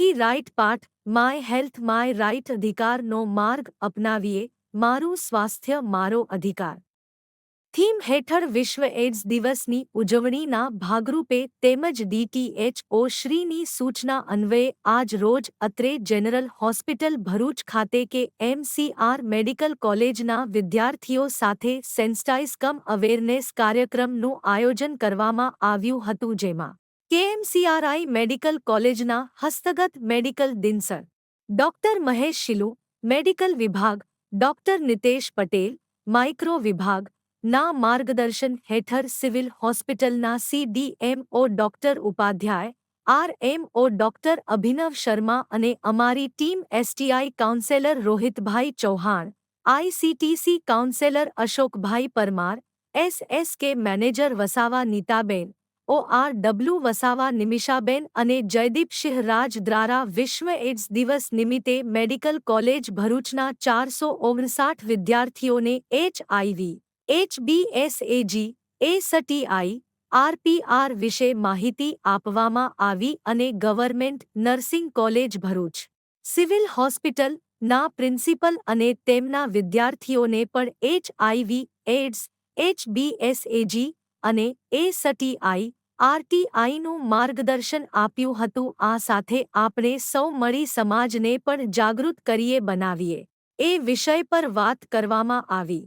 The right path, my health my right અધિકારનો માર્ગ અપનાવીએ, મારું સ્વાસ્થ્ય મારો અધિકાર થીમ હેઠળ વિશ્વ એડ્સ દિવસની ઉજવણીના ભાગરૂપે તેમજ ડીટીએચઓ શ્રીની સૂચના અન્વયે આજ રોજ અત્રે જનરલ હોસ્પિટલ ભરૂચ ખાતે કે એમસીઆર મેડિકલ કોલેજના વિદ્યાર્થીઓ સાથે સેન્સાઇઝ કમ અવેરનેસ કાર્યક્રમનું આયોજન કરવામાં આવ્યું હતું, જેમાં કેએમસીઆરઆઈ મેડિકલ કોલેજના હસ્તગત મેડિકલ દિનસર ડોક્ટર મહેશ શિલુ, મેડિકલ વિભાગ ડોક્ટર નિતેશ પટેલ, માઇક્રો વિભાગ ના માર્ગદર્શન હેઠળ સિવિલ હોસ્પિટલના CDMO doctor Upadhyay, RMO doctor Abhinav Sharma અને અમારી team STI counsellor Rohitbhai Chauhan, ICTC counsellor Ashokbhai Parmar, SSK manager Vasava Nitaben, ORW Vasava Nimishaben અને જયદીપસિંહ રાજ દ્વારા વિશ્વ એડ્સ દિવસ નિમિત્તે મેડિકલ કોલેજ ભરૂચના 459 વિદ્યાર્થીઓને એચઆઈવી, એચબીએસએજી, એસટીઆઈ, આરપીઆર વિશે માહિતી આપવામાં આવી અને government nursing college Bharuch, civil hospital ના પ્રિન્સિપલ અને તેમના વિદ્યાર્થીઓને પણ એચઆઈવી, એડ્સ, એચબીએસએજી અને એસટીઆઈ, આરટીઆઈનું માર્ગદર્શન આપ્યું હતું. આ સાથે આપણે સૌ મળી સમાજને પણ જાગૃત કરીએ બનાવીએ એ વિષય પર વાત કરવામાં આવી.